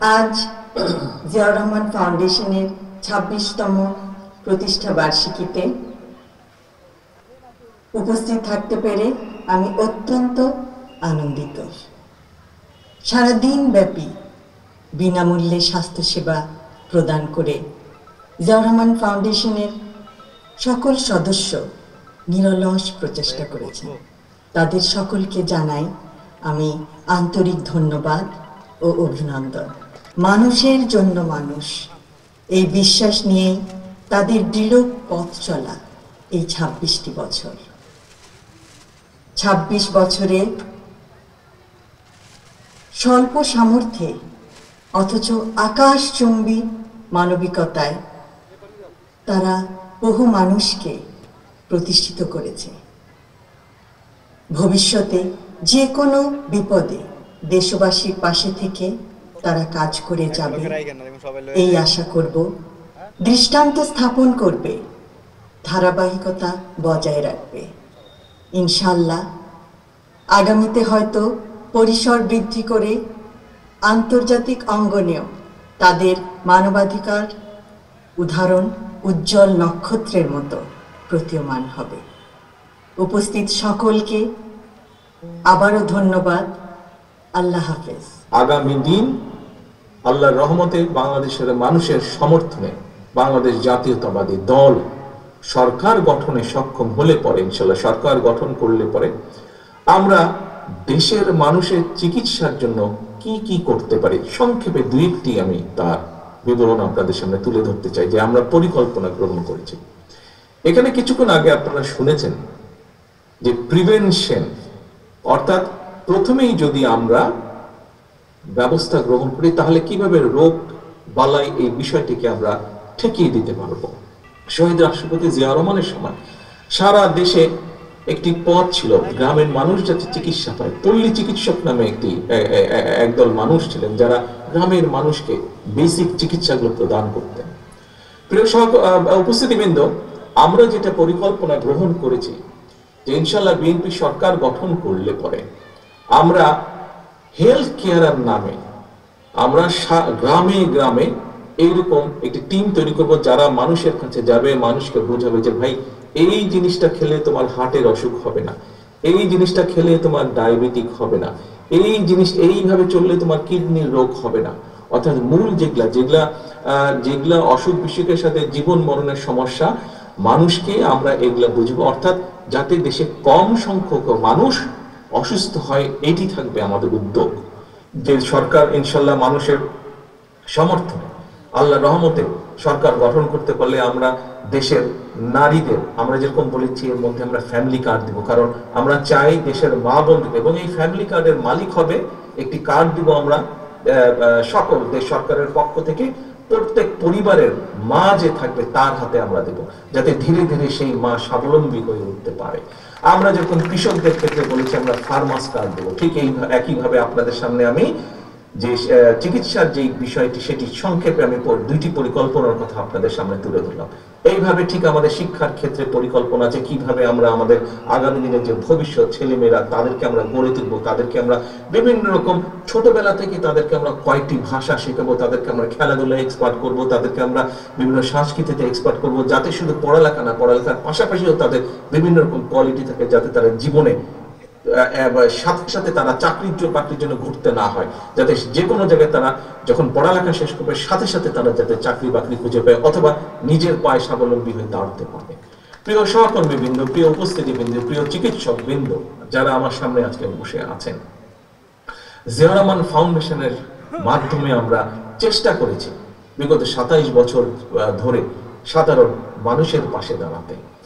আজ জিয়াউর রহমান ফাউন্ডেশনের ২৬তম প্রতিষ্ঠা বার্ষিকীতে উপস্থিত থাকতে পেরে আমি অত্যন্ত আনন্দিত। সারাদিন ব্যাপী বিনামূল্যে স্বাস্থ্যসেবা প্রদান করে জিয়াউর রহমান ফাউন্ডেশনের সকল সদস্য নিরলস প্রচেষ্টা করেছেন। তাদের সকলকে জানাই আমি আন্তরিক ধন্যবাদ ও অভিনন্দন। মানুষের জন্য মানুষ, এই বিশ্বাস নিয়েই তাদের দৃঢ় পথ চলা এই ২৬টি বছর। ২৬ বছরে স্বল্প সামর্থ্যে অথচ আকাশচুম্বী মানবিকতায় তারা বহু মানুষকে প্রতিষ্ঠিত করেছে। ভবিষ্যতে যে কোনো বিপদে দেশবাসীর পাশে থেকে তারা কাজ করে যাবে এই আশা করব। দৃষ্টান্ত স্থাপন করবে, ধারাবাহিকতা বজায় রাখবে। ইনশাআল্লাহ আগামীতে হয়তো পরিসর বৃদ্ধি করে আন্তর্জাতিক অঙ্গনেও তাদের মানবাধিকার উদাহরণ উজ্জ্বল নক্ষত্রের মতো প্রতীয়মান হবে। উপস্থিত সকলকে আবারও ধন্যবাদ। আল্লাহ হাফেজ। আগামী দিন আল্লাহর রহমতে বাংলাদেশের মানুষের সমর্থনে বাংলাদেশ জাতীয়তাবাদী দল সরকার গঠনে সক্ষম হলে পরে, ইনশাআল্লাহ সরকার গঠন করলে পরে আমরা দেশের মানুষের চিকিৎসার জন্য কি কি করতে পারি সংক্ষেপে দুই একটি আমি তার বিবরণ আপনাদের সামনে তুলে ধরতে চাই যে আমরা পরিকল্পনা গ্রহণ করেছি। এখানে কিছুক্ষণ আগে আপনারা শুনেছেন যে প্রিভেনশন, অর্থাৎ প্রথমেই যদি আমরা ব্যবস্থা গ্রহণ করি তাহলে কিভাবে রোগ বালাই এই বিষয়টিকে আমরা ঠেকিয়ে দিতে পারবো। শহীদ রাষ্ট্রপতি জিয়াউর রহমানের সময় সারা দেশে একটি পথ ছিল গ্রামের মানুষ যাতে চিকিৎসা পায়। পল্লী চিকিৎসক নামে একদল মানুষ ছিলেন যারা গ্রামের মানুষকে বেসিক চিকিৎসাগুলো প্রদান করতেন। প্রিয় উপস্থিতিবৃন্দ, আমরা যেটা পরিকল্পনা গ্রহণ করেছি যে ইনশাআল্লাহ বিএনপি সরকার গঠন করলে পরে আমরা হেলথ কেয়ার নামে আমরা গ্রামে গ্রামে এইরকম একটি টিম তৈরি করব যারা মানুষের কাছে যাবে, মানুষকে বোঝাবে যে ভাই এই জিনিসটা খেলে তোমার হার্টের অসুখ হবে না, এই জিনিসটা খেলে তোমার ডায়াবেটিক হবে না, এই জিনিস এইভাবে চললে তোমার কিডনির রোগ হবে না। অর্থাৎ মূল যেগুলা অসুখ বিসুখের সাথে জীবন মরণের সমস্যা মানুষকে আমরা এগুলা বুঝবো, অর্থাৎ যাতে দেশে কম সংখ্যক মানুষ অসুস্থ হয় এটি থাকবে আমাদের উদ্যোগ। যে সরকার ইনশাল্লাহ মানুষের সমর্থনে আল্লাহর রহমতে সরকার গঠন করতে পারলে আমরা দেশের নারীদের, আমরা যেরকম বলেছি এর মধ্যে আমরা ফ্যামিলি কার্ড দিব, কারণ আমরা চাই দেশের মা বোনদের, এবং এই ফ্যামিলি কার্ডের মালিক হবে একটি কার্ড দিব আমরা সকল দেশ সরকারের পক্ষ থেকে প্রত্যেক পরিবারের মা যে থাকবে তার হাতে আমরা দেব, যাতে ধীরে ধীরে সেই মা স্বাবলম্বী হয়ে উঠতে পারে। আমরা যখন কৃষকদের ক্ষেত্রে বলেছি আমরা ফার্মার্স কার্ড দেবো, ঠিক একইভাবে আপনাদের সামনে আমি যে চিকিৎসার যে বিষয়টি সেটি সংক্ষেপে আমি দুইটি পরিকল্পনার কথা আপনাদের সামনে তুলে ধরলাম। এইভাবে ঠিক আমাদের শিক্ষার ক্ষেত্রে পরিকল্পনা আছে কিভাবে আমরা আমাদের আগামী দিনের যে ভবিষ্যৎ ছেলেমেয়েরা তাদেরকে আমরা গড়ে তুলবো, তাদেরকে আমরা বিভিন্ন রকম ছোটবেলা থেকে তাদেরকে আমরা কয়েকটি ভাষা শেখাবো, তাদেরকে আমরা খেলাধুলায় এক্সপার্ট করব, তাদেরকে আমরা বিভিন্ন সংস্কৃতিতে এক্সপার্ট করব, যাতে শুধু পড়ালেখা না, পড়ালেখার পাশাপাশিও তাদের বিভিন্ন রকম কোয়ালিটি থাকে, যাতে তারা জীবনে সাথে সাথে তারা চাকরির জন্য ঘুরতে না হয়, যাতে যে কোনো জায়গায় তারা যখন পড়ালেখা শেষ করবে সাথে সাথে তারা যাতে চাকরি বাকরি খুঁজে পায় অথবা নিজের পায়ে স্বাবলম্বী হয়ে দাঁড়াতে পারে। প্রিয় সহকর্মী বৃন্দ, প্রিয় উপস্থিতি বৃন্দ, প্রিয় চিকিৎসক বৃন্দ যারা আমার সামনে আজকে বসে আছেন, জিয়াউর রহমান ফাউন্ডেশনের মাধ্যমে আমরা চেষ্টা করেছি বিগত ২৭ বছর ধরে সাধারণ মানুষের পাশে দাঁড়াতে।